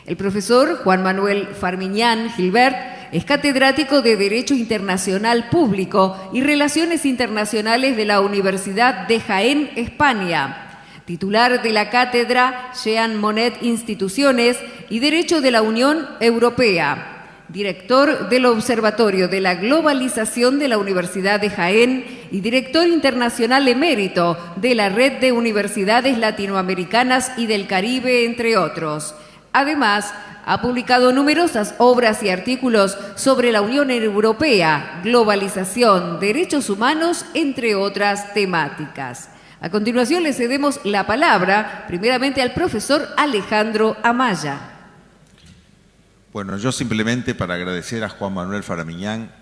El profesor Juan Manuel Farmiñán Gilbert es catedrático de Derecho Internacional Público y Relaciones Internacionales de la Universidad de Jaén, España. Titular de la cátedra Jean Monnet Instituciones y Derecho de la Unión Europea. Director del Observatorio de la Globalización de la Universidad de Jaén y director internacional emérito de la Red de Universidades Latinoamericanas y del Caribe, entre otros. Además, ha publicado numerosas obras y artículos sobre la Unión Europea, globalización, derechos humanos, entre otras temáticas. A continuación le cedemos la palabra primeramente al profesor Alejandro Amaya. Bueno, yo simplemente para agradecer a Juan Manuel Farmiñán.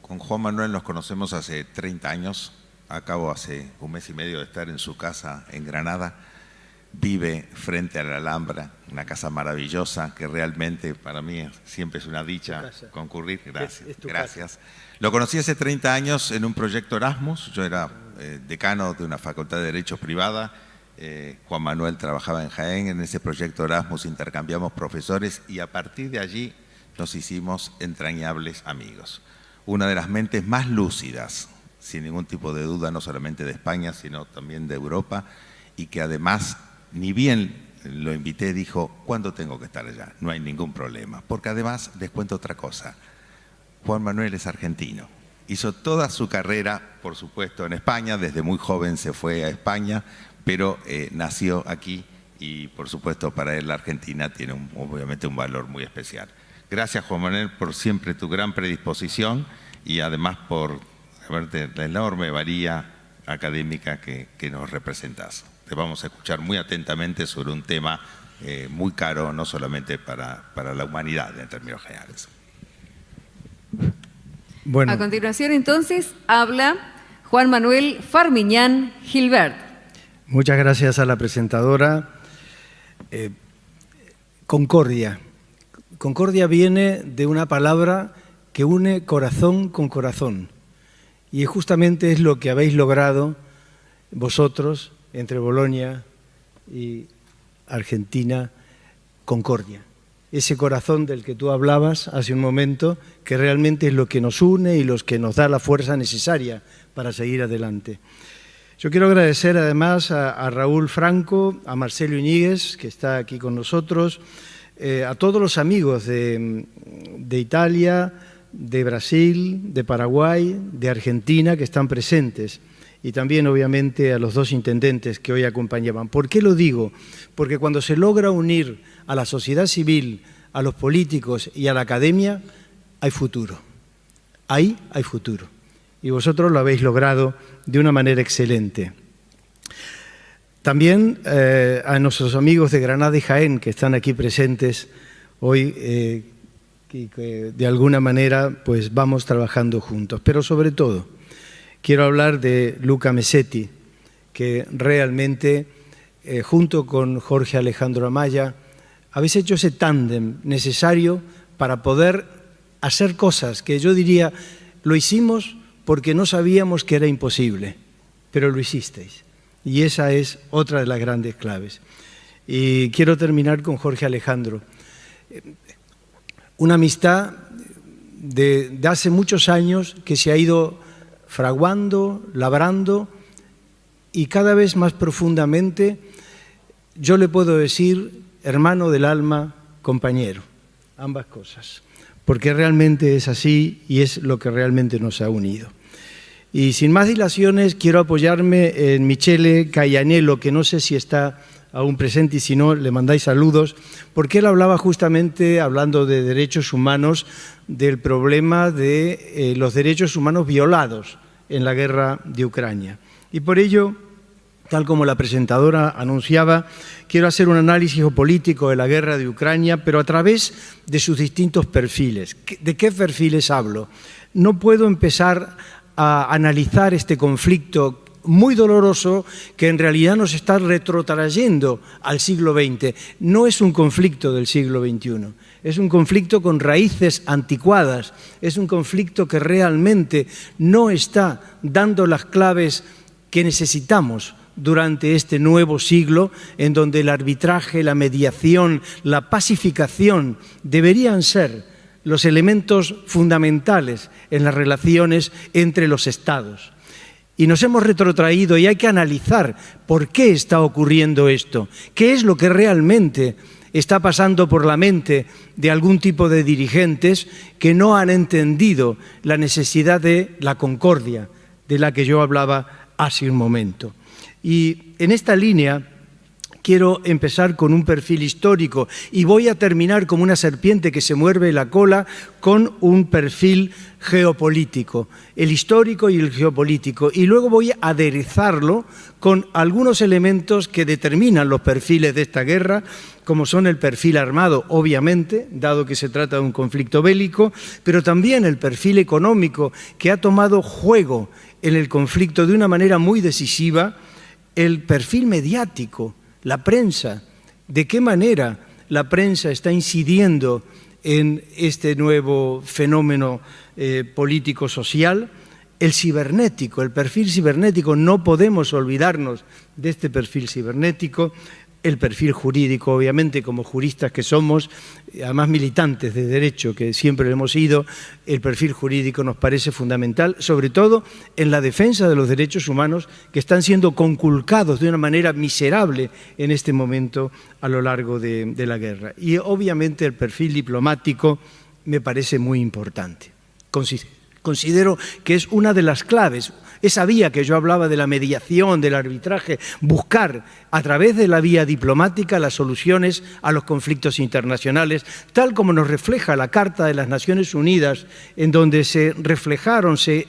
Con Juan Manuel nos conocemos hace 30 años. Acabo hace un mes y medio de estar en su casa en Granada. Vive frente a la Alhambra, una casa maravillosa que realmente para mí siempre es una dicha concurrir. Gracias. Gracias. Lo conocí hace 30 años en un proyecto Erasmus. Yo era decano de una facultad de Derecho privada. Juan Manuel trabajaba en Jaén. En ese proyecto Erasmus intercambiamos profesores y a partir de allí nos hicimos entrañables amigos. Una de las mentes más lúcidas, sin ningún tipo de duda, no solamente de España, sino también de Europa, y que además, ni bien lo invité, dijo, ¿cuándo tengo que estar allá? No hay ningún problema, porque además les cuento otra cosa. Juan Manuel es argentino. Hizo toda su carrera, por supuesto, en España. Desde muy joven se fue a España, pero nació aquí y, por supuesto, para él la Argentina tiene obviamente un valor muy especial. Gracias, Juan Manuel, por siempre tu gran predisposición y además por la enorme valía académica que nos representas. Te vamos a escuchar muy atentamente sobre un tema muy caro, no solamente para la humanidad en términos generales. Bueno. A continuación, entonces, habla Juan Manuel Farmiñán Gilbert. Muchas gracias a la presentadora. Concordia. Concordia viene de una palabra que une corazón con corazón. Y justamente es lo que habéis logrado vosotros entre Bolonia y Argentina, Concordia. Ese corazón del que tú hablabas hace un momento, que realmente es lo que nos une y lo que nos da la fuerza necesaria para seguir adelante. Yo quiero agradecer además a Raúl Franco, a Marcelo Iñiguez, que está aquí con nosotros, a todos los amigos de Italia, de Brasil, de Paraguay, de Argentina, que están presentes, y también obviamente a los dos intendentes que hoy acompañaban. ¿Por qué lo digo? Porque cuando se logra unir a la sociedad civil, a los políticos y a la academia, hay futuro. Ahí hay futuro. Y vosotros lo habéis logrado de una manera excelente. También a nuestros amigos de Granada y Jaén que están aquí presentes hoy, que de alguna manera pues vamos trabajando juntos. Pero sobre todo quiero hablar de Luca Mesetti, que realmente junto con Jorge Alejandro Amaya habéis hecho ese tándem necesario para poder hacer cosas que yo diría lo hicimos porque no sabíamos que era imposible, pero lo hicisteis. Y esa es otra de las grandes claves. Y quiero terminar con Jorge Alejandro. Una amistad de hace muchos años que se ha ido fraguando, labrando, y cada vez más profundamente yo le puedo decir hermano del alma, compañero, ambas cosas. Porque realmente es así y es lo que realmente nos ha unido. Y sin más dilaciones, quiero apoyarme en Michele Caianello, que no sé si está aún presente y si no, le mandáis saludos, porque él hablaba justamente, hablando de derechos humanos, del problema de los derechos humanos violados en la guerra de Ucrania. Y por ello, tal como la presentadora anunciaba, quiero hacer un análisis geopolítico de la guerra de Ucrania, pero a través de sus distintos perfiles. ¿De qué perfiles hablo? No puedo empezar a analizar este conflicto muy doloroso que en realidad nos está retrotrayendo al siglo XX. No es un conflicto del siglo XXI, es un conflicto con raíces anticuadas, es un conflicto que realmente no está dando las claves que necesitamos durante este nuevo siglo, en donde el arbitraje, la mediación, la pacificación deberían ser los elementos fundamentales en las relaciones entre los Estados. Y nos hemos retrotraído y hay que analizar por qué está ocurriendo esto, qué es lo que realmente está pasando por la mente de algún tipo de dirigentes que no han entendido la necesidad de la concordia, de la que yo hablaba hace un momento. Y en esta línea quiero empezar con un perfil histórico y voy a terminar como una serpiente que se muerde la cola con un perfil geopolítico, el histórico y el geopolítico. Y luego voy a aderezarlo con algunos elementos que determinan los perfiles de esta guerra, como son el perfil armado, obviamente, dado que se trata de un conflicto bélico, pero también el perfil económico que ha tomado juego en el conflicto de una manera muy decisiva, el perfil mediático, la prensa, de qué manera la prensa está incidiendo en este nuevo fenómeno político-social, el cibernético, el perfil cibernético, no podemos olvidarnos de este perfil cibernético, el perfil jurídico, obviamente, como juristas que somos, además militantes de derecho, que siempre lo hemos sido, el perfil jurídico nos parece fundamental, sobre todo en la defensa de los derechos humanos que están siendo conculcados de una manera miserable en este momento a lo largo de la guerra. Y obviamente el perfil diplomático me parece muy importante. Considero que es una de las claves. Esa vía que yo hablaba de la mediación, del arbitraje, buscar a través de la vía diplomática las soluciones a los conflictos internacionales, tal como nos refleja la Carta de las Naciones Unidas, en donde se reflejaron, se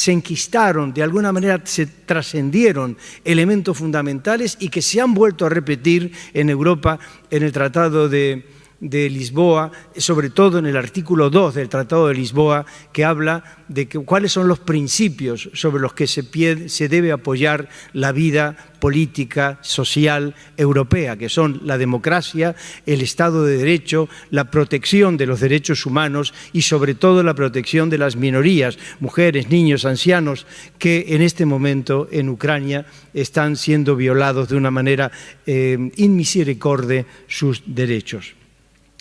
enquistaron, de alguna manera se trascendieron elementos fundamentales y que se han vuelto a repetir en Europa en el Tratado de Lisboa, sobre todo en el artículo 2 del Tratado de Lisboa, que habla de cuáles son los principios sobre los que se debe apoyar la vida política, social, europea, que son la democracia, el Estado de Derecho, la protección de los derechos humanos y sobre todo la protección de las minorías, mujeres, niños, ancianos, que en este momento en Ucrania están siendo violados de una manera inmisericordia sus derechos.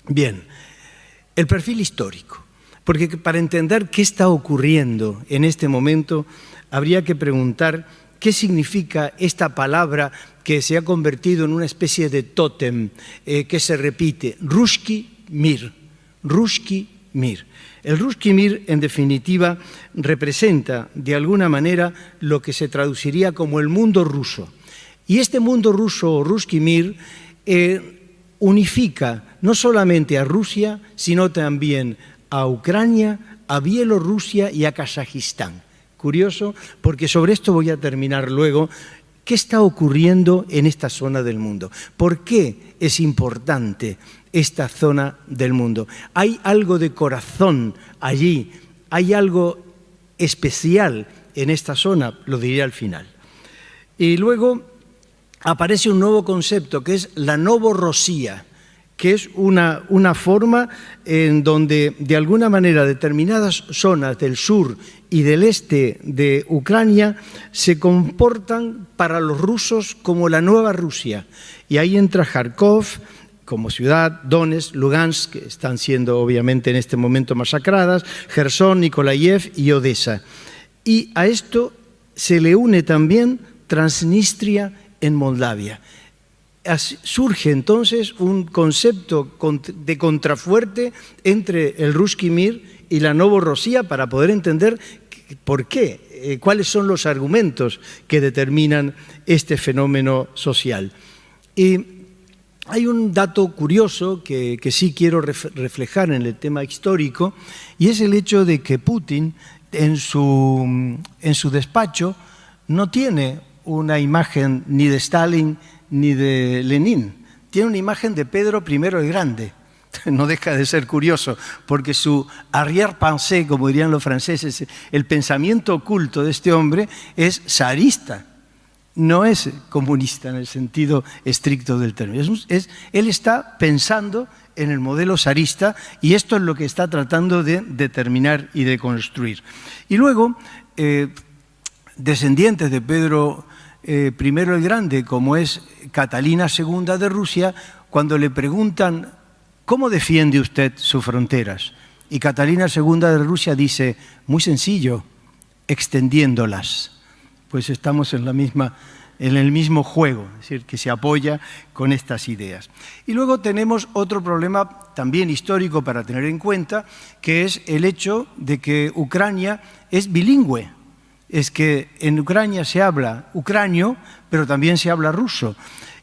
Bien, el perfil histórico, porque para entender qué está ocurriendo en este momento habría que preguntar qué significa esta palabra que se ha convertido en una especie de tótem que se repite, Ruski Mir, Ruski Mir. El Ruski Mir, en definitiva, representa de alguna manera lo que se traduciría como el mundo ruso. Y este mundo ruso, o Ruski Mir, unifica no solamente a Rusia, sino también a Ucrania, a Bielorrusia y a Kazajistán. Curioso, porque sobre esto voy a terminar luego. ¿Qué está ocurriendo en esta zona del mundo? ¿Por qué es importante esta zona del mundo? Hay algo de corazón allí, hay algo especial en esta zona, lo diré al final. Y luego aparece un nuevo concepto que es la Novorosía, que es una forma en donde de alguna manera determinadas zonas del sur y del este de Ucrania se comportan para los rusos como la nueva Rusia. Y ahí entra Kharkov como ciudad, Donetsk, Lugansk, que están siendo obviamente en este momento masacradas, Jersón, Nikolaev y Odessa. Y a esto se le une también Transnistria en Moldavia. Surge entonces un concepto de contrafuerte entre el Ruski Mir y la Novorosía para poder entender por qué, cuáles son los argumentos que determinan este fenómeno social. Y hay un dato curioso que sí quiero reflejar en el tema histórico, y es el hecho de que Putin en su despacho no tiene una imagen ni de Stalin ni de Lenin, tiene una imagen de Pedro I el Grande. No deja de ser curioso, porque su arrière-pensée, como dirían los franceses, el pensamiento oculto de este hombre es zarista, no es comunista en el sentido estricto del término. Él está pensando en el modelo zarista y esto es lo que está tratando de determinar y de construir. Y luego, descendientes de Pedro primero el Grande, como es Catalina II de Rusia, cuando le preguntan ¿cómo defiende usted sus fronteras? Y Catalina II de Rusia dice, muy sencillo, extendiéndolas. Pues estamos en el mismo juego, es decir, que se apoya con estas ideas. Y luego tenemos otro problema también histórico para tener en cuenta, que es el hecho de que Ucrania es bilingüe. Es que en Ucrania se habla ucranio, pero también se habla ruso.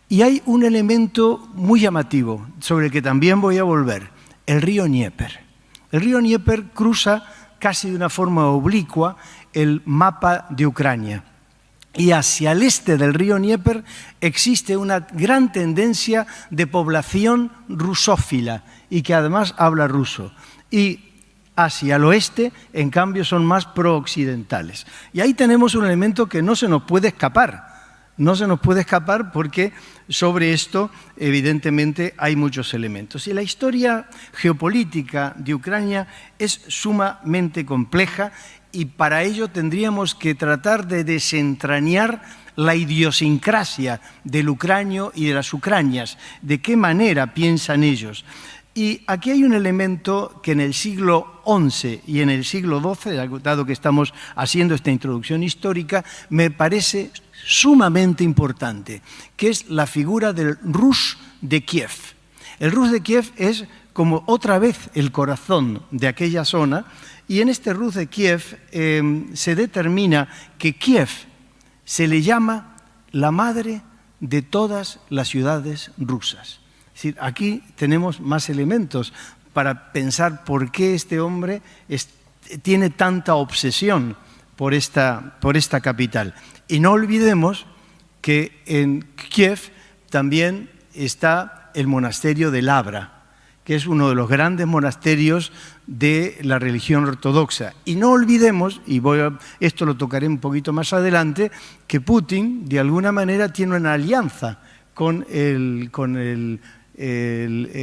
Y hay un elemento muy llamativo, sobre el que también voy a volver, el río Dnieper. El río Dnieper cruza casi de una forma oblicua el mapa de Ucrania. Y hacia el este del río Dnieper existe una gran tendencia de población rusófila y que además habla ruso. Y hacia el oeste, en cambio, son más pro-occidentales. Y ahí tenemos un elemento que no se nos puede escapar. No se nos puede escapar porque sobre esto, evidentemente, hay muchos elementos. Y la historia geopolítica de Ucrania es sumamente compleja y para ello tendríamos que tratar de desentrañar la idiosincrasia del ucranio y de las ucranias, de qué manera piensan ellos. Y aquí hay un elemento que en el siglo XI y en el siglo XII, dado que estamos haciendo esta introducción histórica, me parece sumamente importante, que es la figura del Rus de Kiev. El Rus de Kiev es como otra vez el corazón de aquella zona, y en este Rus de Kiev se determina que Kiev se le llama la madre de todas las ciudades rusas. Es decir, aquí tenemos más elementos para pensar por qué este hombre tiene tanta obsesión por esta capital. Y no olvidemos que en Kiev también está el monasterio de Lavra, que es uno de los grandes monasterios de la religión ortodoxa. Y no olvidemos, y esto lo tocaré un poquito más adelante, que Putin, de alguna manera, tiene una alianza con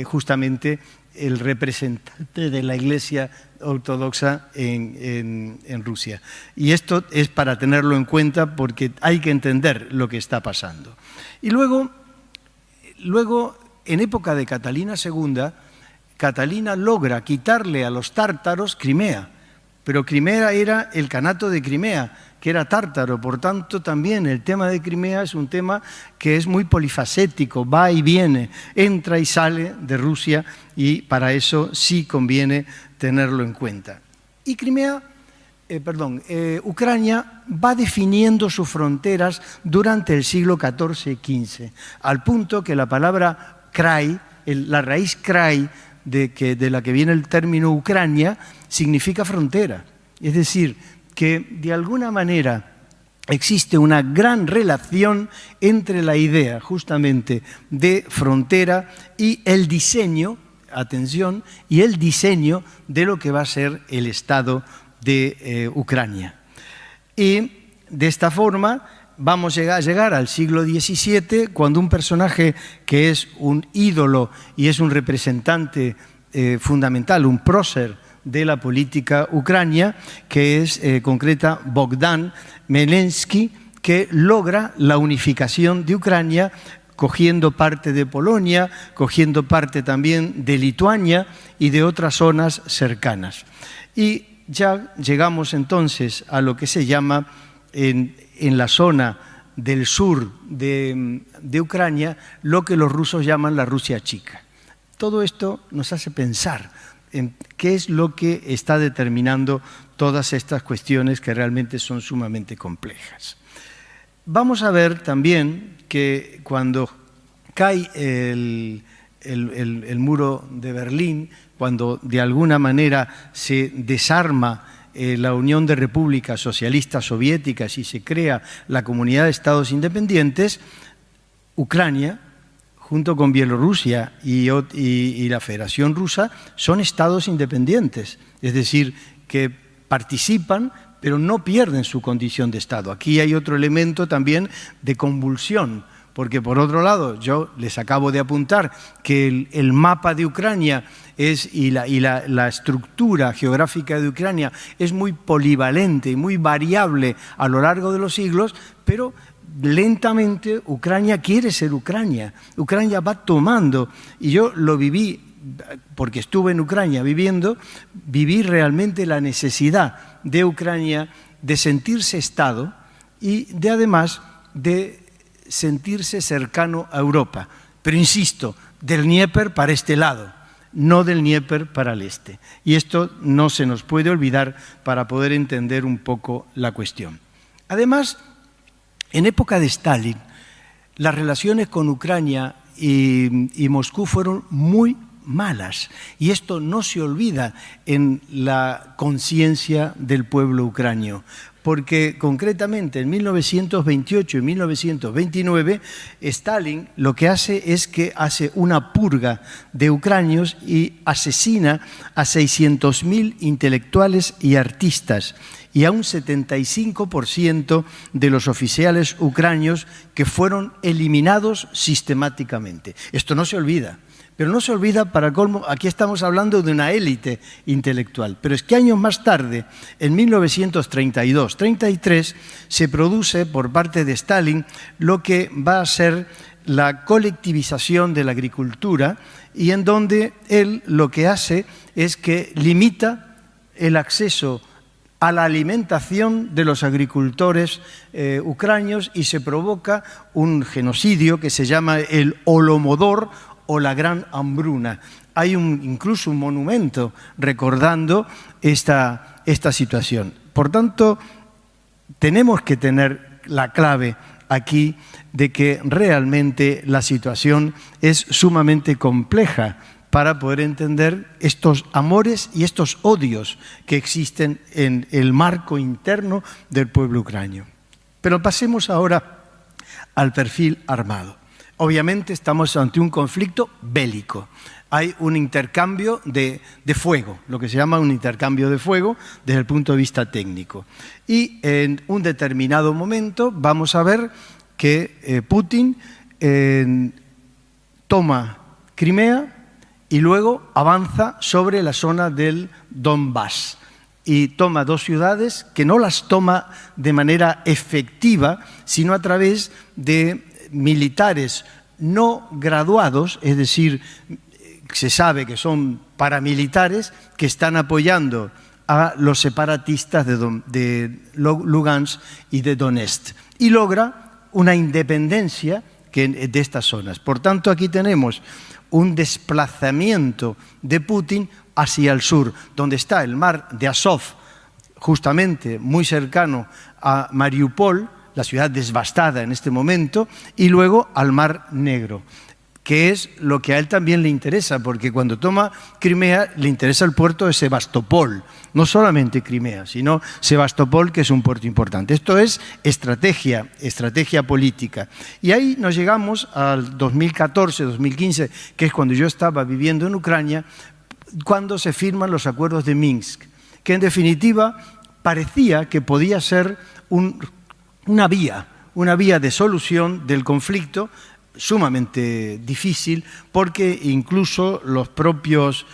justamente el representante de la Iglesia ortodoxa en Rusia. Y esto es para tenerlo en cuenta porque hay que entender lo que está pasando. Y luego en época de Catalina II, Catalina logra quitarle a los tártaros Crimea, pero Crimea era el Kanato de Crimea, que era tártaro, por tanto también el tema de Crimea es un tema que es muy polifacético, va y viene, entra y sale de Rusia y para eso sí conviene tenerlo en cuenta. Y Ucrania va definiendo sus fronteras durante el siglo XIV y XV, al punto que la palabra krai, la raíz krai, de la que viene el término Ucrania, significa frontera. Es decir, que de alguna manera existe una gran relación entre la idea justamente de frontera y el diseño, atención, y el diseño de lo que va a ser el Estado de Ucrania. Y de esta forma vamos a llegar al siglo XVII, cuando un personaje que es un ídolo y es un representante fundamental, un prócer de la política ucrania, que es concreta Bogdan Khmelnytsky, que logra la unificación de Ucrania, cogiendo parte de Polonia, cogiendo parte también de Lituania y de otras zonas cercanas. Y ya llegamos entonces a lo que se llama en la zona del sur de Ucrania, lo que los rusos llaman la Rusia chica. Todo esto nos hace pensar en qué es lo que está determinando todas estas cuestiones que realmente son sumamente complejas. Vamos a ver también que cuando cae el muro de Berlín, cuando de alguna manera se desarma la Unión de Repúblicas Socialistas Soviéticas y se crea la Comunidad de Estados Independientes, Ucrania, junto con Bielorrusia y la Federación Rusa, son estados independientes, es decir, que participan, pero no pierden su condición de Estado. Aquí hay otro elemento también de convulsión, porque por otro lado, yo les acabo de apuntar que el mapa de Ucrania y la estructura geográfica de Ucrania es muy polivalente y muy variable a lo largo de los siglos, pero lentamente Ucrania quiere ser Ucrania. Ucrania va tomando, y yo lo viví porque estuve en Ucrania viví realmente la necesidad de Ucrania de sentirse Estado y de además de sentirse cercano a Europa. Pero insisto, del Dnieper para este lado, no del Dnieper para el este. Y esto no se nos puede olvidar para poder entender un poco la cuestión. Además, en época de Stalin, las relaciones con Ucrania y Moscú fueron muy malas. Y esto no se olvida en la conciencia del pueblo ucranio. Porque concretamente en 1928 y 1929 Stalin lo que hace es que hace una purga de ucranios y asesina a 600.000 intelectuales y artistas y a un 75% de los oficiales ucranios que fueron eliminados sistemáticamente. Esto no se olvida. Pero no se olvida, para colmo, aquí estamos hablando de una élite intelectual. Pero es que años más tarde, en 1932-33, se produce por parte de Stalin lo que va a ser la colectivización de la agricultura y en donde él lo que hace es que limita el acceso a la alimentación de los agricultores ucranios y se provoca un genocidio que se llama el Holomodor o la Gran Hambruna. Hay incluso un monumento recordando esta situación. Por tanto, tenemos que tener la clave aquí de que realmente la situación es sumamente compleja para poder entender estos amores y estos odios que existen en el marco interno del pueblo ucranio. Pero pasemos ahora al perfil armado. Obviamente estamos ante un conflicto bélico. Hay un intercambio de fuego, lo que se llama un intercambio de fuego desde el punto de vista técnico. Y en un determinado momento vamos a ver que Putin toma Crimea y luego avanza sobre la zona del Donbass. Y toma dos ciudades que no las toma de manera efectiva, sino a través de militares no graduados, es decir, se sabe que son paramilitares que están apoyando a los separatistas de Lugansk y de Donetsk y logra una independencia de estas zonas. Por tanto, aquí tenemos un desplazamiento de Putin hacia el sur, donde está el mar de Azov, justamente muy cercano a Mariupol, la ciudad devastada en este momento, y luego al Mar Negro, que es lo que a él también le interesa, porque cuando toma Crimea le interesa el puerto de Sebastopol, no solamente Crimea, sino Sebastopol, que es un puerto importante. Esto es estrategia política. Y ahí nos llegamos al 2014-2015, que es cuando yo estaba viviendo en Ucrania, cuando se firman los acuerdos de Minsk, que en definitiva parecía que podía ser una vía de solución del conflicto sumamente difícil, porque incluso los propios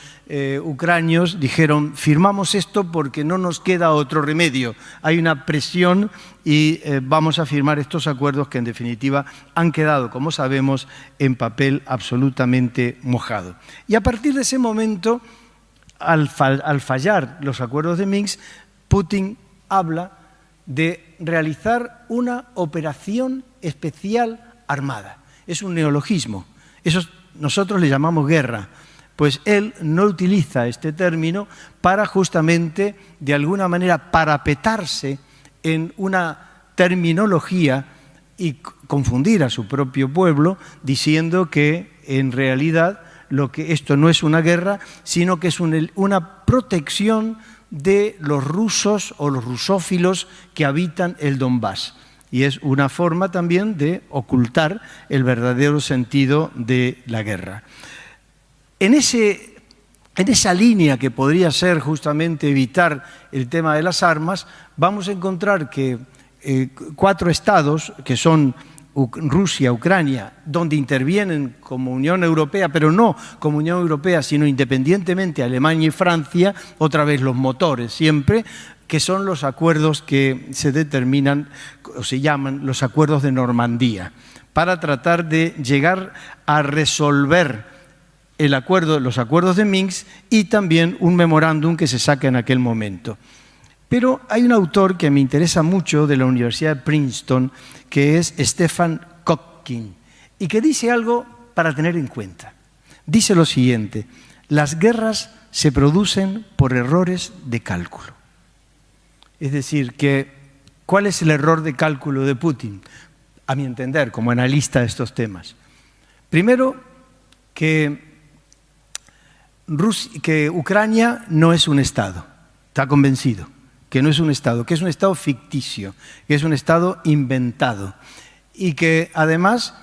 ucranios dijeron: firmamos esto porque no nos queda otro remedio, hay una presión y vamos a firmar estos acuerdos que en definitiva han quedado, como sabemos, en papel absolutamente mojado. Y a partir de ese momento, al fallar los acuerdos de Minsk, Putin habla de realizar una operación especial armada. Es un neologismo. Eso nosotros le llamamos guerra. Pues él no utiliza este término para justamente, de alguna manera, parapetarse en una terminología y confundir a su propio pueblo, diciendo que en realidad esto no es una guerra, sino que es una protección de los rusos o los rusófilos que habitan el Donbass. Y es una forma también de ocultar el verdadero sentido de la guerra. En esa línea que podría ser justamente evitar el tema de las armas, vamos a encontrar que 4 estados, que son Rusia, Ucrania, donde intervienen como Unión Europea, pero no como Unión Europea, sino independientemente Alemania y Francia, otra vez los motores siempre, que son los acuerdos que se determinan o se llaman los acuerdos de Normandía, para tratar de llegar a resolver los acuerdos de Minsk y también un memorándum que se saca en aquel momento. Pero hay un autor que me interesa mucho de la Universidad de Princeton, que es Stephen Kotkin, y que dice algo para tener en cuenta. Dice lo siguiente: las guerras se producen por errores de cálculo. Es decir, ¿cuál es el error de cálculo de Putin? A mi entender, como analista de estos temas. Primero, que Ucrania no es un Estado, está convencido que no es un Estado, que es un Estado ficticio, que es un Estado inventado y que además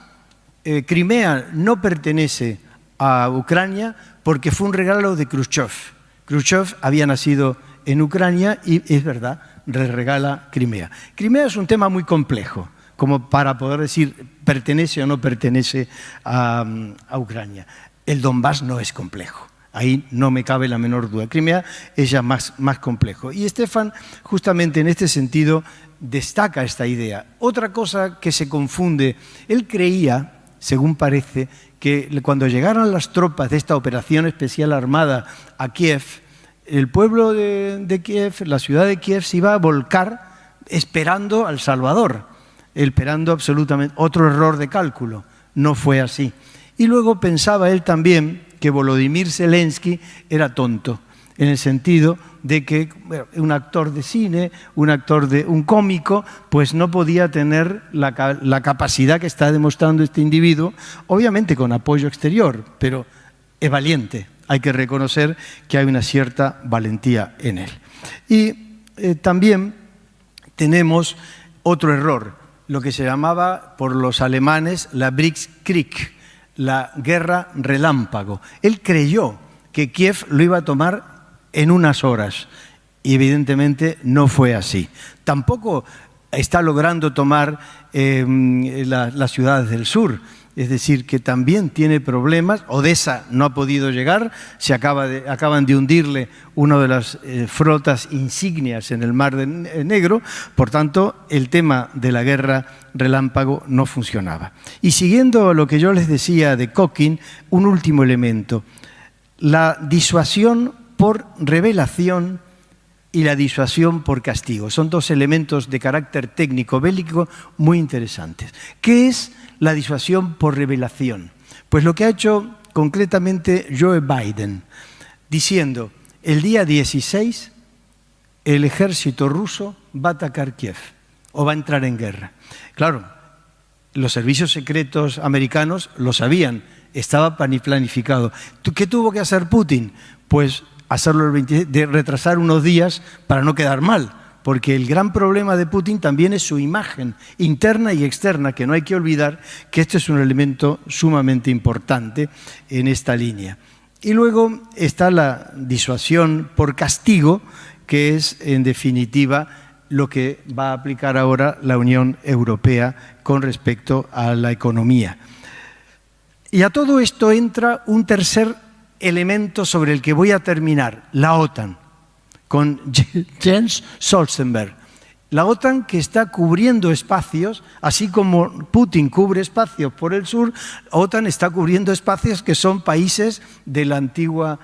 Crimea no pertenece a Ucrania porque fue un regalo de Khrushchev. Khrushchev había nacido en Ucrania y, es verdad, le regala Crimea. Crimea es un tema muy complejo, como para poder decir pertenece o no pertenece a Ucrania. El Donbass no es complejo. Ahí no me cabe la menor duda. Crimea es ya más complejo. Y Stefan, justamente en este sentido, destaca esta idea. Otra cosa que se confunde, él creía, según parece, que cuando llegaran las tropas de esta operación especial armada a Kiev, el pueblo de Kiev, la ciudad de Kiev, se iba a volcar esperando al Salvador, esperando absolutamente. Otro error de cálculo, no fue así. Y luego pensaba él también que Volodymyr Zelensky era tonto, en el sentido de que un actor de cine, un cómico, pues no podía tener la capacidad que está demostrando este individuo, obviamente con apoyo exterior, pero es valiente. Hay que reconocer que hay una cierta valentía en él. Y también tenemos otro error, lo que se llamaba por los alemanes la Blitzkrieg, la guerra relámpago. Él creyó que Kiev lo iba a tomar en unas horas y evidentemente no fue así. Tampoco está logrando tomar las ciudades del sur, es decir, que también tiene problemas. Odessa no ha podido llegar, acaban de hundirle una de las flotas insignias en el Mar Negro, por tanto, el tema de la guerra relámpago no funcionaba. Y siguiendo lo que yo les decía de Kotkin, un último elemento, la disuasión por revelación y la disuasión por castigo. Son dos elementos de carácter técnico bélico muy interesantes. ¿Qué es la disuasión por revelación? Pues lo que ha hecho concretamente Joe Biden, diciendo, el día 16 el ejército ruso va a atacar Kiev o va a entrar en guerra. Claro, los servicios secretos americanos lo sabían, estaba planificado. ¿Qué tuvo que hacer Putin? Pues hacerlo el 26, de retrasar unos días para no quedar mal, porque el gran problema de Putin también es su imagen interna y externa, que no hay que olvidar que este es un elemento sumamente importante en esta línea. Y luego está la disuasión por castigo, que es en definitiva lo que va a aplicar ahora la Unión Europea con respecto a la economía. Y a todo esto entra un tercer elemento sobre el que voy a terminar, la OTAN, con Jens Stoltenberg. La OTAN que está cubriendo espacios, así como Putin cubre espacios por el sur, la OTAN está cubriendo espacios que son países del antiguo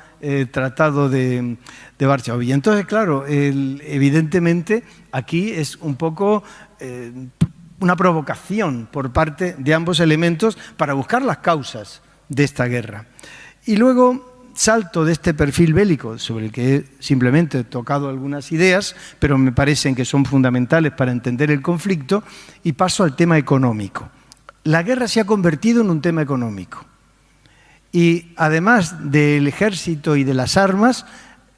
Tratado de Varsovia. Entonces, claro, evidentemente aquí es un poco una provocación por parte de ambos elementos para buscar las causas de esta guerra. Y luego salto de este perfil bélico, sobre el que he simplemente tocado algunas ideas, pero me parecen que son fundamentales para entender el conflicto, y paso al tema económico. La guerra se ha convertido en un tema económico. Y además del ejército y de las armas,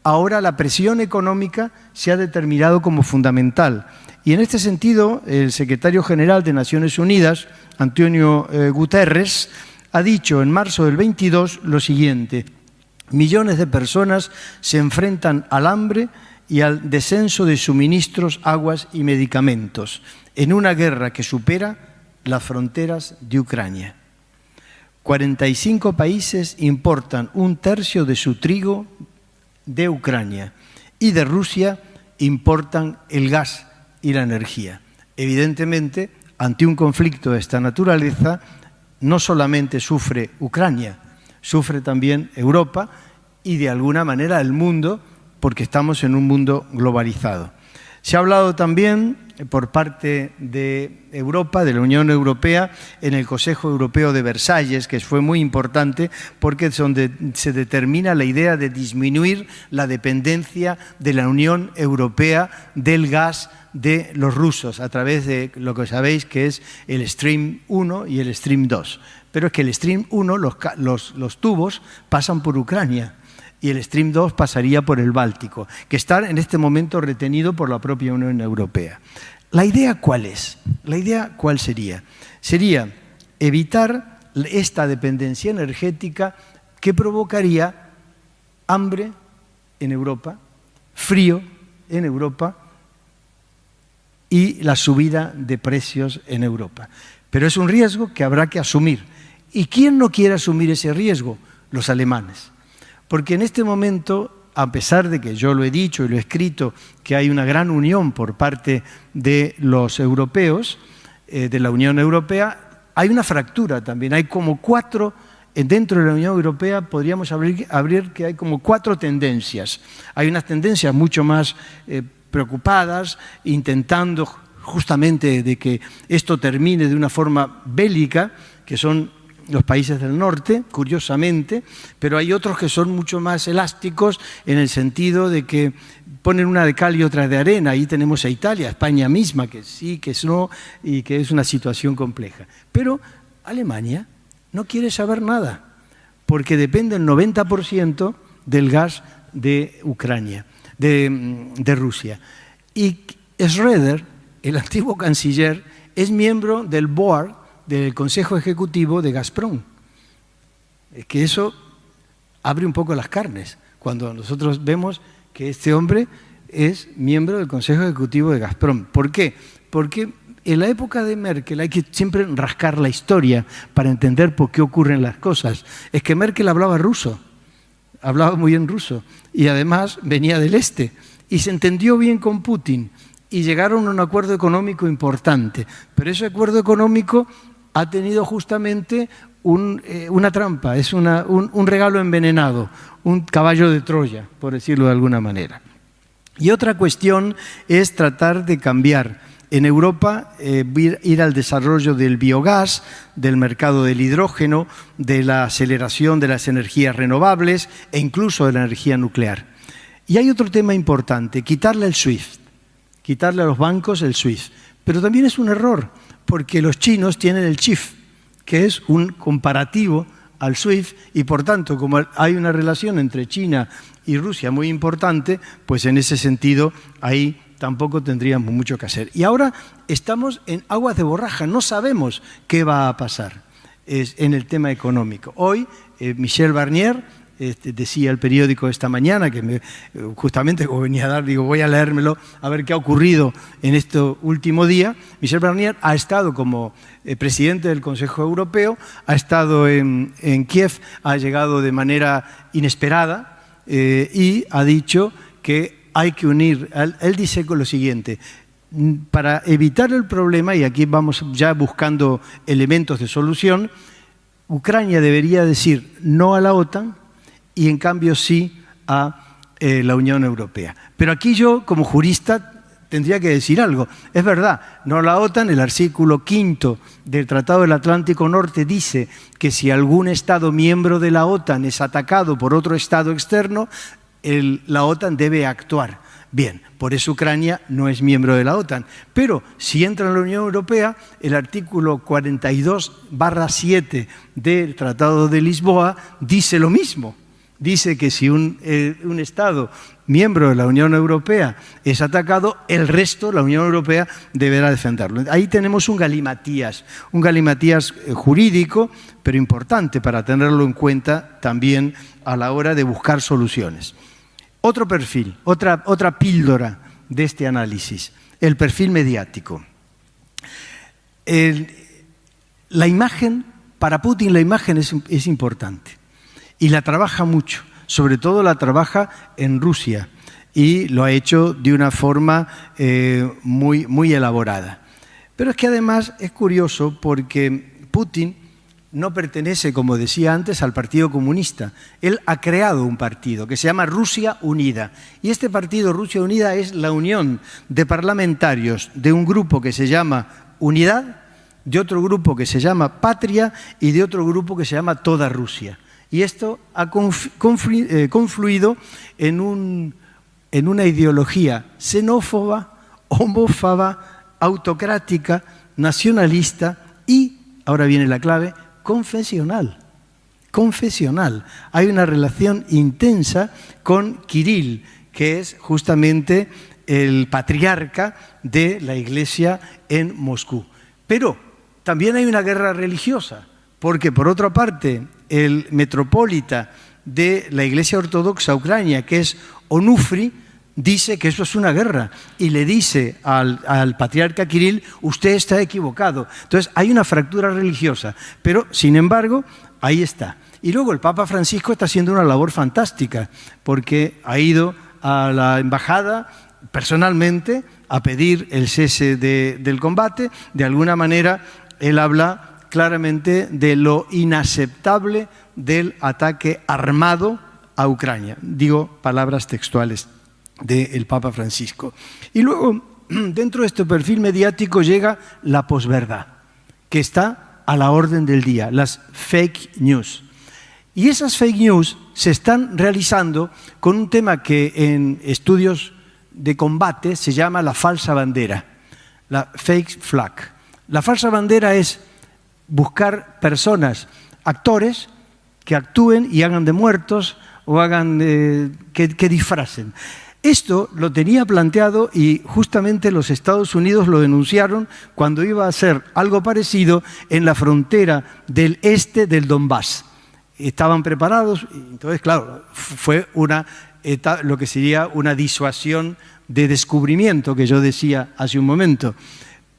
ahora la presión económica se ha determinado como fundamental. Y en este sentido, el secretario general de Naciones Unidas, Antonio Guterres, ha dicho en marzo del 22 lo siguiente: millones de personas se enfrentan al hambre y al descenso de suministros, aguas y medicamentos en una guerra que supera las fronteras de Ucrania. 45 países importan 1/3 de su trigo de Ucrania y de Rusia importan el gas y la energía. Evidentemente, ante un conflicto de esta naturaleza, no solamente sufre Ucrania, sufre también Europa y de alguna manera el mundo, porque estamos en un mundo globalizado. Se ha hablado también por parte de Europa, de la Unión Europea, en el Consejo Europeo de Versalles, que fue muy importante porque es donde se determina la idea de disminuir la dependencia de la Unión Europea del gas de los rusos a través de lo que sabéis que es el Stream 1 y el Stream 2. Pero es que el Stream 1, los tubos pasan por Ucrania y el Stream 2 pasaría por el Báltico, que está en este momento retenido por la propia Unión Europea. ¿La idea cuál es? ¿La idea cuál sería? Sería evitar esta dependencia energética que provocaría hambre en Europa, frío en Europa y la subida de precios en Europa. Pero es un riesgo que habrá que asumir. ¿Y quién no quiere asumir ese riesgo? Los alemanes. Porque en este momento, a pesar de que yo lo he dicho y lo he escrito, que hay una gran unión por parte de los europeos, de la Unión Europea, hay una fractura también. Hay como 4, dentro de la Unión Europea podríamos abrir que hay como 4 tendencias. Hay unas tendencias mucho más preocupadas, intentando justamente de que esto termine de una forma bélica, que son los países del norte, curiosamente, pero hay otros que son mucho más elásticos en el sentido de que ponen una de cal y otra de arena. Ahí tenemos a Italia, a España misma, que sí, que no, y que es una situación compleja. Pero Alemania no quiere saber nada, porque depende el 90% del gas de Ucrania, de Rusia. Y Schröder, el antiguo canciller, es miembro del board del Consejo Ejecutivo de Gazprom. Es que eso abre un poco las carnes, cuando nosotros vemos que este hombre es miembro del Consejo Ejecutivo de Gazprom. ¿Por qué? Porque en la época de Merkel hay que siempre rascar la historia para entender por qué ocurren las cosas. Es que Merkel hablaba ruso, hablaba muy bien ruso, y además venía del este, y se entendió bien con Putin, y llegaron a un acuerdo económico importante. Pero ese acuerdo económico ha tenido justamente una trampa, es un regalo envenenado, un caballo de Troya, por decirlo de alguna manera. Y otra cuestión es tratar de cambiar en Europa, ir al desarrollo del biogás, del mercado del hidrógeno, de la aceleración de las energías renovables e incluso de la energía nuclear. Y hay otro tema importante, quitarle el SWIFT, quitarle a los bancos el SWIFT. Pero también es un error, porque los chinos tienen el CHIF, que es un comparativo al SWIFT, y por tanto, como hay una relación entre China y Rusia muy importante, pues en ese sentido ahí tampoco tendríamos mucho que hacer. Y ahora estamos en aguas de borraja, no sabemos qué va a pasar en el tema económico. Hoy Michel Barnier decía el periódico esta mañana, que justamente como venía a dar, digo, voy a leérmelo a ver qué ha ocurrido en este último día. Michel Barnier ha estado como presidente del Consejo Europeo, ha estado en Kiev, ha llegado de manera inesperada y ha dicho que hay que unir. Él dice lo siguiente: para evitar el problema, y aquí vamos ya buscando elementos de solución, Ucrania debería decir no a la OTAN, y en cambio sí a la Unión Europea. Pero aquí yo, como jurista, tendría que decir algo. Es verdad, no la OTAN, el artículo 5 del Tratado del Atlántico Norte dice que si algún Estado miembro de la OTAN es atacado por otro Estado externo, la OTAN debe actuar. Bien, por eso Ucrania no es miembro de la OTAN. Pero si entra en la Unión Europea, el artículo 42/7 del Tratado de Lisboa dice lo mismo. Dice que si un Estado miembro de la Unión Europea es atacado, el resto, la Unión Europea, deberá defenderlo. Ahí tenemos un galimatías jurídico, pero importante para tenerlo en cuenta también a la hora de buscar soluciones. Otro perfil, otra píldora de este análisis, el perfil mediático. La imagen, para Putin la imagen es importante y la trabaja mucho, sobre todo la trabaja en Rusia y lo ha hecho de una forma muy elaborada. Pero es que además es curioso porque Putin no pertenece, como decía antes, al Partido Comunista. Él ha creado un partido que se llama Rusia Unida. Y este partido, Rusia Unida, es la unión de parlamentarios de un grupo que se llama Unidad, de otro grupo que se llama Patria y de otro grupo que se llama Toda Rusia. Y esto ha confluido en una ideología xenófoba, homófoba, autocrática, nacionalista y, ahora viene la clave, confesional. Hay una relación intensa con Kirill, que es justamente el patriarca de la Iglesia en Moscú. Pero también hay una guerra religiosa, porque por otra parte el metropolita de la Iglesia Ortodoxa Ucrania, que es Onufri, dice que eso es una guerra y le dice al patriarca Kirill, usted está equivocado. Entonces hay una fractura religiosa, pero sin embargo ahí está. Y luego el Papa Francisco está haciendo una labor fantástica porque ha ido a la embajada personalmente a pedir el cese del combate. De alguna manera él habla claramente de lo inaceptable del ataque armado a Ucrania. Digo palabras textuales del Papa Francisco. Y luego, dentro de este perfil mediático llega la posverdad, que está a la orden del día, las fake news. Y esas fake news se están realizando con un tema que en estudios de combate se llama la falsa bandera, la fake flag. La falsa bandera es buscar personas, actores, que actúen y hagan de muertos o hagan que disfracen. Esto lo tenía planteado y justamente los Estados Unidos lo denunciaron cuando iba a hacer algo parecido en la frontera del este del Donbass. Estaban preparados, entonces claro, fue lo que sería una disuasión de descubrimiento que yo decía hace un momento.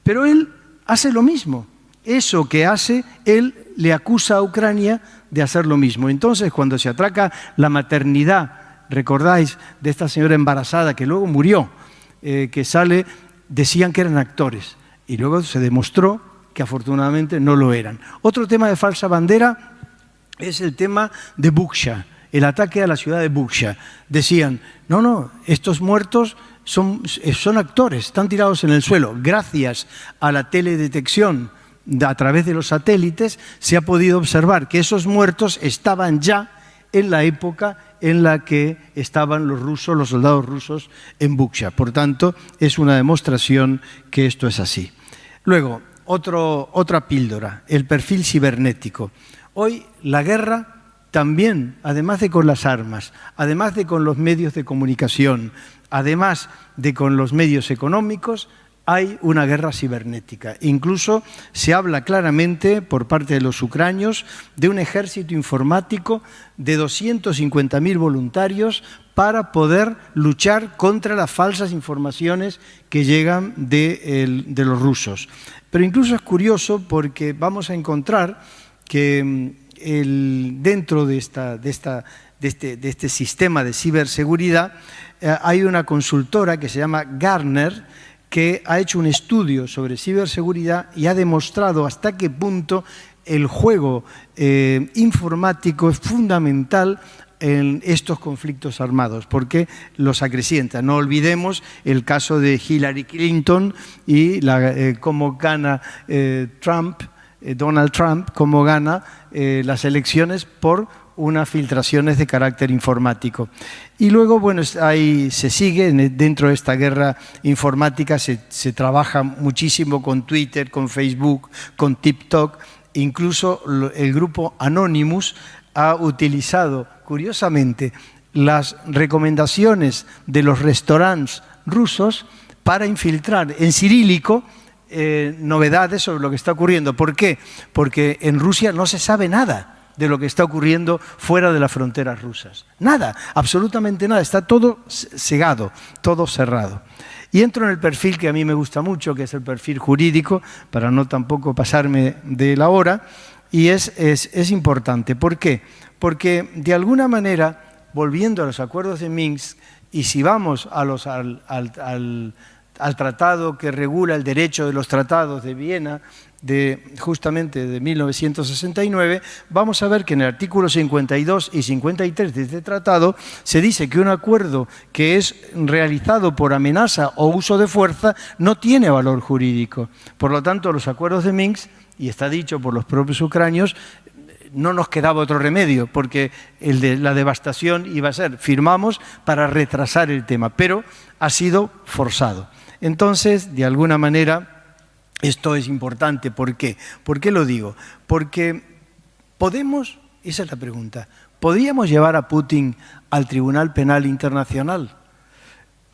Pero él hace lo mismo. Eso que hace, él le acusa a Ucrania de hacer lo mismo. Entonces, cuando se atraca la maternidad, recordáis de esta señora embarazada que luego murió, que sale, decían que eran actores y luego se demostró que afortunadamente no lo eran. Otro tema de falsa bandera es el tema de Bucha, el ataque a la ciudad de Bucha. Decían, no, estos muertos son actores, están tirados en el suelo. Gracias a la teledetección a través de los satélites se ha podido observar que esos muertos estaban ya en la época en la que estaban los soldados rusos en Bucha. Por tanto, es una demostración que esto es así. Luego, otra píldora, el perfil cibernético. Hoy la guerra también, además de con las armas, además de con los medios de comunicación, además de con los medios económicos, hay una guerra cibernética. Incluso se habla claramente por parte de los ucranios de un ejército informático de 250.000 voluntarios para poder luchar contra las falsas informaciones que llegan de los rusos. Pero incluso es curioso porque vamos a encontrar que dentro de este sistema de ciberseguridad hay una consultora que se llama Gartner, que ha hecho un estudio sobre ciberseguridad y ha demostrado hasta qué punto el juego informático es fundamental en estos conflictos armados, porque los acrecienta. No olvidemos el caso de Hillary Clinton y cómo gana Donald Trump, cómo gana las elecciones por unas filtraciones de carácter informático. Y luego, bueno, ahí se sigue, dentro de esta guerra informática se trabaja muchísimo con Twitter, con Facebook, con TikTok. Incluso el grupo Anonymous ha utilizado, curiosamente, las recomendaciones de los restaurantes rusos para infiltrar en cirílico novedades sobre lo que está ocurriendo. ¿Por qué? Porque en Rusia no se sabe nada de lo que está ocurriendo fuera de las fronteras rusas. Nada, absolutamente nada, está todo cegado, todo cerrado. Y entro en el perfil que a mí me gusta mucho, que es el perfil jurídico, para no tampoco pasarme de la hora, y es importante. ¿Por qué? Porque de alguna manera, volviendo a los acuerdos de Minsk, y si vamos a al tratado que regula el derecho de los tratados de Viena, justamente de 1969, vamos a ver que en el artículo 52 y 53 de este tratado se dice que un acuerdo que es realizado por amenaza o uso de fuerza no tiene valor jurídico. Por lo tanto, los acuerdos de Minsk, y está dicho por los propios ucranios, no nos quedaba otro remedio, porque el de la devastación iba a ser, firmamos para retrasar el tema, pero ha sido forzado. Entonces, de alguna manera, esto es importante. ¿Por qué? ¿Por qué lo digo? Porque podemos, esa es la pregunta, ¿podríamos llevar a Putin al Tribunal Penal Internacional?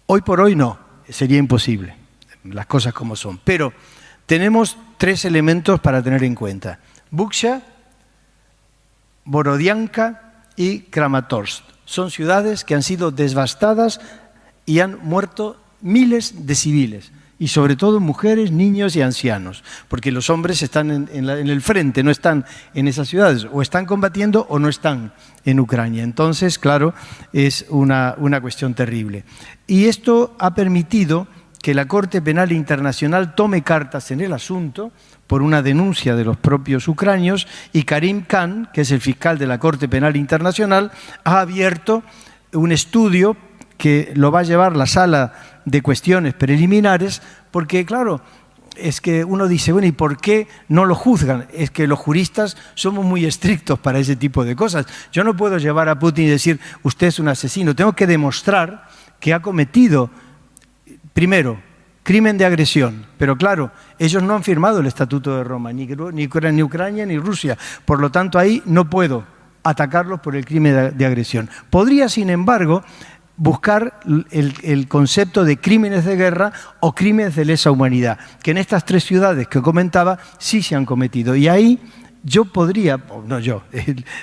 Hoy por hoy no, sería imposible, las cosas como son. Pero tenemos 3 elementos para tener en cuenta: Bucha, Borodianka y Kramatorsk. Son ciudades que han sido devastadas y han muerto miles de civiles, y sobre todo mujeres, niños y ancianos, porque los hombres están en el frente, no están en esas ciudades, o están combatiendo o no están en Ucrania. Entonces, claro, es una cuestión terrible. Y esto ha permitido que la Corte Penal Internacional tome cartas en el asunto por una denuncia de los propios ucranios, y Karim Khan, que es el fiscal de la Corte Penal Internacional, ha abierto un estudio que lo va a llevar la Sala de Cuestiones Preliminares, porque claro, es que uno dice, bueno, ¿y por qué no lo juzgan? Es que los juristas somos muy estrictos para ese tipo de cosas. Yo no puedo llevar a Putin y decir, usted es un asesino. Tengo que demostrar que ha cometido, primero, crimen de agresión. Pero claro, ellos no han firmado el Estatuto de Roma, ni Ucrania ni Rusia. Por lo tanto, ahí no puedo atacarlos por el crimen de agresión. Podría, sin embargo, buscar el concepto de crímenes de guerra o crímenes de lesa humanidad, que en estas 3 ciudades que comentaba sí se han cometido. Y ahí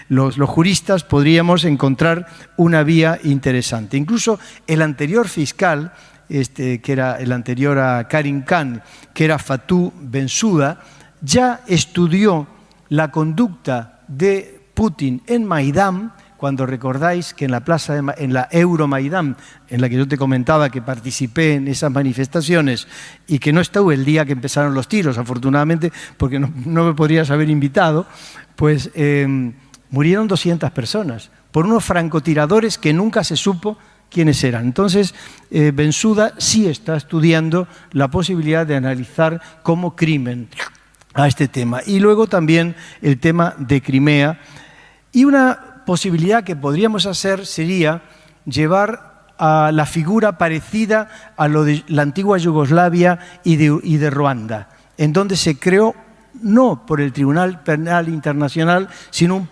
los juristas podríamos encontrar una vía interesante. Incluso el anterior fiscal, que era el anterior a Karim Khan, que era Fatou Bensouda, ya estudió la conducta de Putin en Maidán, cuando recordáis que en la Euromaidán, en la que yo te comentaba que participé en esas manifestaciones y que no estuve el día que empezaron los tiros, afortunadamente, porque no me podrías haber invitado, pues murieron 200 personas por unos francotiradores que nunca se supo quiénes eran. Entonces, Bensouda sí está estudiando la posibilidad de analizar como crimen a este tema. Y luego también el tema de Crimea. Y una posibilidad que podríamos hacer sería llevar a la figura parecida a lo de la antigua Yugoslavia y de Ruanda, en donde se creó, no por el Tribunal Penal Internacional, sino un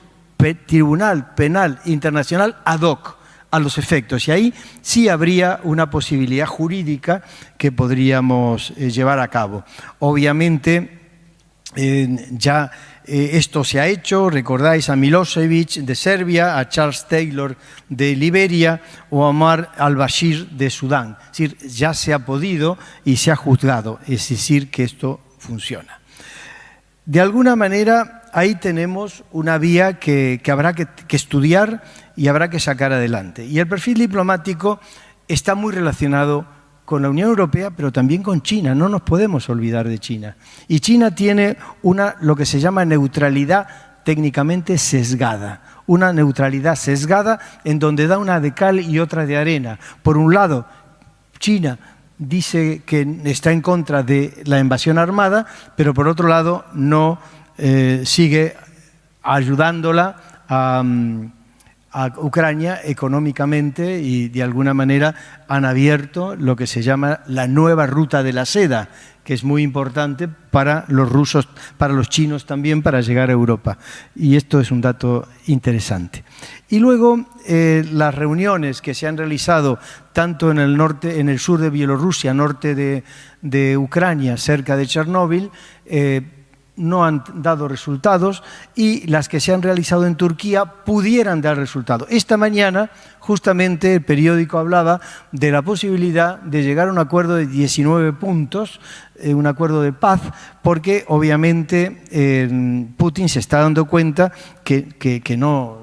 Tribunal Penal Internacional ad hoc a los efectos. Y ahí sí habría una posibilidad jurídica que podríamos llevar a cabo. Obviamente, esto se ha hecho, recordáis a Milosevic de Serbia, a Charles Taylor de Liberia o a Omar al-Bashir de Sudán. Es decir, ya se ha podido y se ha juzgado, es decir, que esto funciona. De alguna manera, ahí tenemos una vía que habrá que estudiar y habrá que sacar adelante. Y el perfil diplomático está muy relacionado con la Unión Europea, pero también con China. No nos podemos olvidar de China. Y China tiene lo que se llama neutralidad técnicamente sesgada. Una neutralidad sesgada en donde da una de cal y otra de arena. Por un lado, China dice que está en contra de la invasión armada, pero por otro lado no sigue ayudándola a Ucrania económicamente, y de alguna manera han abierto lo que se llama la nueva ruta de la seda, que es muy importante para los rusos, para los chinos también, para llegar a Europa. Y esto es un dato interesante. Y luego las reuniones que se han realizado tanto en el norte, en el sur de Bielorrusia, norte de Ucrania, cerca de Chernóbil, no han dado resultados y las que se han realizado en Turquía pudieran dar resultados. Esta mañana, justamente, el periódico hablaba de la posibilidad de llegar a un acuerdo de 19 puntos, un acuerdo de paz, porque obviamente Putin se está dando cuenta que no,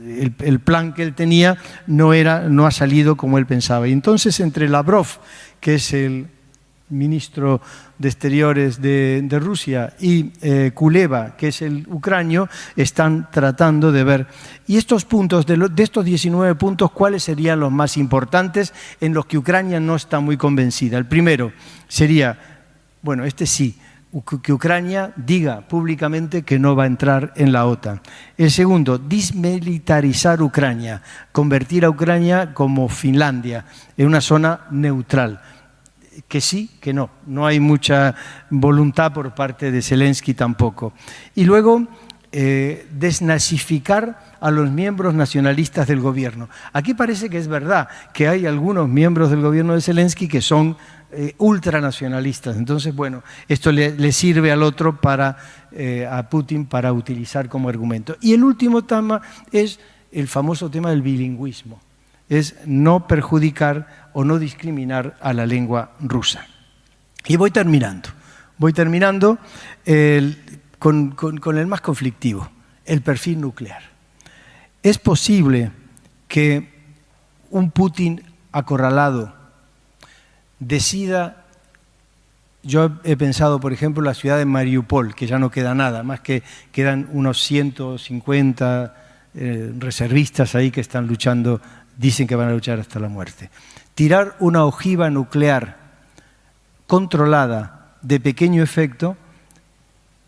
el plan que él tenía no ha salido como él pensaba. Y entonces, entre Lavrov, que es el ministro de Exteriores de Rusia, y Kuleva, que es el ucranio, están tratando de ver. Y estos puntos, de estos 19 puntos, ¿cuáles serían los más importantes en los que Ucrania no está muy convencida? El primero sería, bueno, que Ucrania diga públicamente que no va a entrar en la OTAN. El segundo, desmilitarizar Ucrania, convertir a Ucrania como Finlandia, en una zona neutral. Que sí, que no. No hay mucha voluntad por parte de Zelensky tampoco. Y luego, desnazificar a los miembros nacionalistas del gobierno. Aquí parece que es verdad que hay algunos miembros del gobierno de Zelensky que son ultranacionalistas. Entonces, bueno, esto le sirve al otro a Putin para utilizar como argumento. Y el último tema es el famoso tema del bilingüismo. Es no perjudicar o no discriminar a la lengua rusa. Y voy terminando con el más conflictivo, el perfil nuclear. ¿Es posible que un Putin acorralado decida? Yo he pensado, por ejemplo, en la ciudad de Mariupol, que ya no queda nada, más que quedan unos 150 reservistas ahí que están luchando. Dicen que van a luchar hasta la muerte. Tirar una ojiva nuclear controlada de pequeño efecto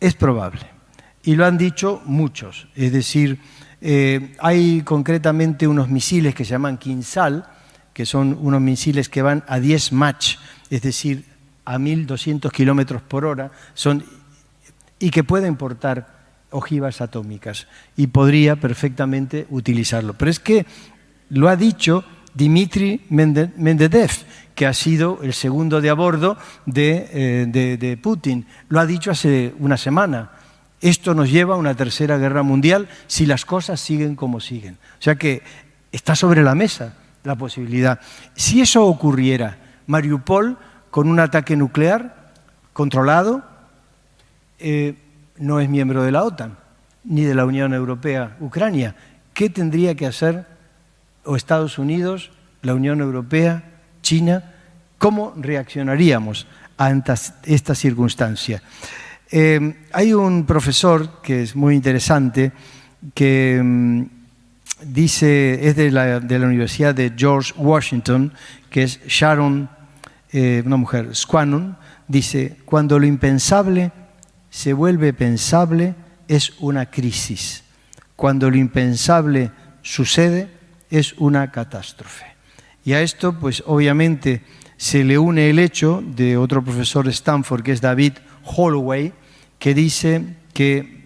es probable. Y lo han dicho muchos. Es decir, hay concretamente unos misiles que se llaman Kinsal, que son unos misiles que van a 10 Mach, es decir, a 1.200 kilómetros por hora, y que pueden portar ojivas atómicas. Y podría perfectamente utilizarlo. Pero es que lo ha dicho Dmitry Medvedev, que ha sido el segundo de a bordo de Putin. Lo ha dicho hace una semana. Esto nos lleva a una tercera guerra mundial si las cosas siguen como siguen. O sea que está sobre la mesa la posibilidad. Si eso ocurriera, Mariupol, con un ataque nuclear controlado, no es miembro de la OTAN, ni de la Unión Europea, Ucrania. ¿Qué tendría que hacer o Estados Unidos, la Unión Europea, China? ¿Cómo reaccionaríamos a esta circunstancia? Hay un profesor que es muy interesante, que dice, es de la Universidad de George Washington, que es Sharon, una mujer, Squanon, dice: cuando lo impensable se vuelve pensable, es una crisis. Cuando lo impensable sucede, es una catástrofe. Y a esto, pues obviamente, se le une el hecho de otro profesor de Stanford, que es David Holloway, que dice que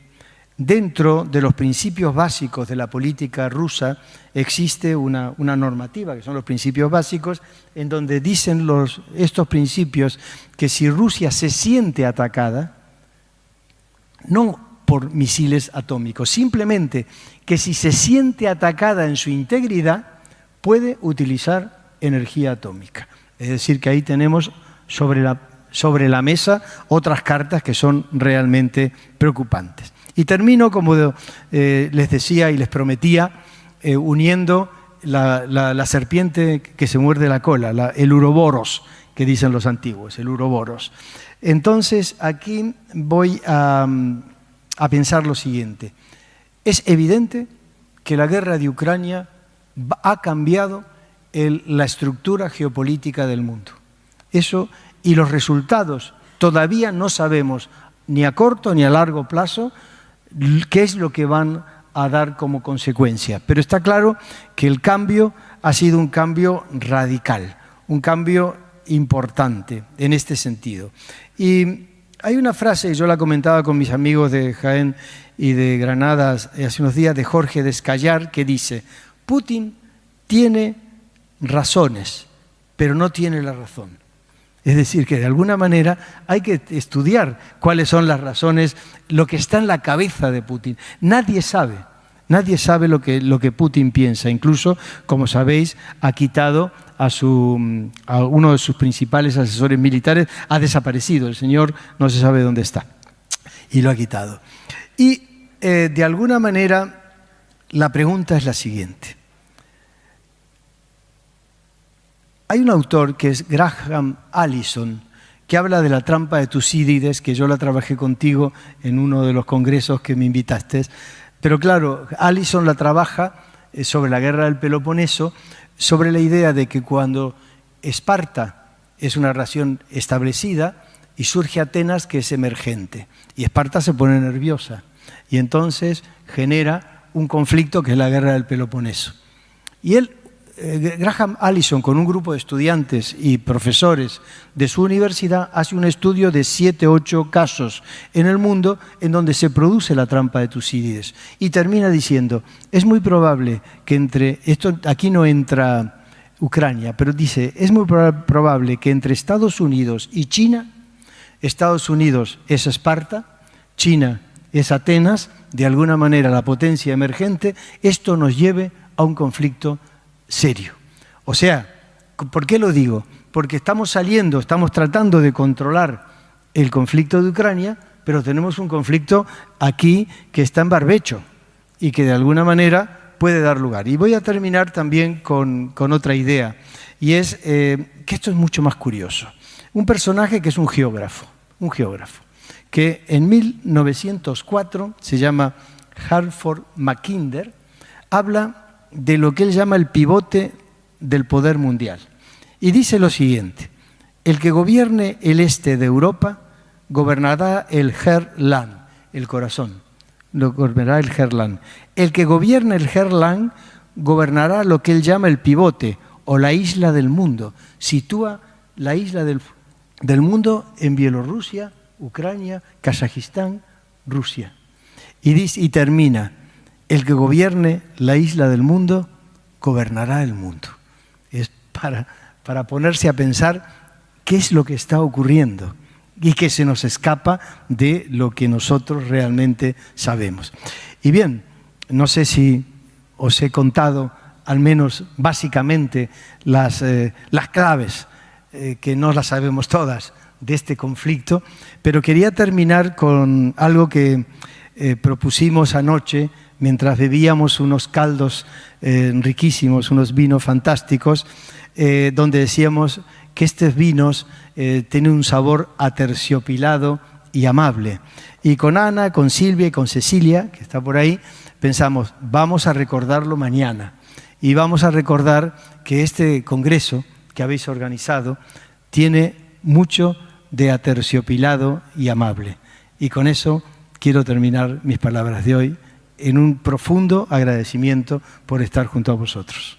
dentro de los principios básicos de la política rusa existe una normativa, que son los principios básicos, en donde dicen estos principios que si Rusia se siente atacada, no por misiles atómicos, simplemente que si se siente atacada en su integridad, puede utilizar energía atómica. Es decir, que ahí tenemos sobre la mesa otras cartas que son realmente preocupantes. Y termino, como les decía y les prometía, uniendo la serpiente que se muerde la cola, el uroboros, que dicen los antiguos, el uroboros. Entonces, aquí voy a pensar lo siguiente. Es evidente que la guerra de Ucrania ha cambiado la estructura geopolítica del mundo. Eso, y los resultados, todavía no sabemos ni a corto ni a largo plazo qué es lo que van a dar como consecuencia. Pero está claro que el cambio ha sido un cambio radical, un cambio importante en este sentido. Y hay una frase, yo la comentaba con mis amigos de Jaén y de Granada hace unos días, de Jorge Descallar, que dice: Putin tiene razones, pero no tiene la razón. Es decir, que de alguna manera hay que estudiar cuáles son las razones, lo que está en la cabeza de Putin. Nadie sabe lo que Putin piensa. Incluso, como sabéis, ha quitado a uno de sus principales asesores militares, ha desaparecido. El señor no se sabe dónde está y lo ha quitado. Y de alguna manera la pregunta es la siguiente. Hay un autor que es Graham Allison, que habla de la trampa de Tucídides, que yo la trabajé contigo en uno de los congresos que me invitaste. Pero claro, Allison la trabaja sobre la guerra del Peloponeso, sobre la idea de que cuando Esparta es una nación establecida y surge Atenas, que es emergente, y Esparta se pone nerviosa y entonces genera un conflicto que es la guerra del Peloponeso. Y Graham Allison, con un grupo de estudiantes y profesores de su universidad, hace un estudio de 7 u 8 casos en el mundo en donde se produce la trampa de Tucídides. Y termina diciendo, es muy probable que aquí no entra Ucrania, pero dice, es muy probable que entre Estados Unidos y China, Estados Unidos es Esparta, China es Atenas, de alguna manera la potencia emergente, esto nos lleve a un conflicto serio. O sea, ¿por qué lo digo? Porque estamos tratando de controlar el conflicto de Ucrania, pero tenemos un conflicto aquí que está en barbecho y que de alguna manera puede dar lugar. Y voy a terminar también con otra idea, y es que esto es mucho más curioso. Un personaje que es un geógrafo, que en 1904 se llama Halford Mackinder, habla de lo que él llama el pivote del poder mundial. Y dice lo siguiente, el que gobierne el este de Europa gobernará el Herland, el corazón, lo gobernará el Herland. El que gobierne el Herland gobernará lo que él llama el pivote o la isla del mundo. Sitúa la isla del mundo en Bielorrusia, Ucrania, Kazajistán, Rusia. Y termina, el que gobierne la isla del mundo, gobernará el mundo. Es para ponerse a pensar qué es lo que está ocurriendo y que se nos escapa de lo que nosotros realmente sabemos. Y bien, no sé si os he contado, al menos básicamente, las claves, que no las sabemos todas, de este conflicto, pero quería terminar con algo que propusimos anoche mientras bebíamos unos caldos riquísimos, unos vinos fantásticos, donde decíamos que estos vinos tienen un sabor aterciopilado y amable. Y con Ana, con Silvia y con Cecilia, que está por ahí, pensamos, vamos a recordarlo mañana. Y vamos a recordar que este congreso que habéis organizado tiene mucho de aterciopilado y amable. Y con eso quiero terminar mis palabras de hoy en un profundo agradecimiento por estar junto a vosotros.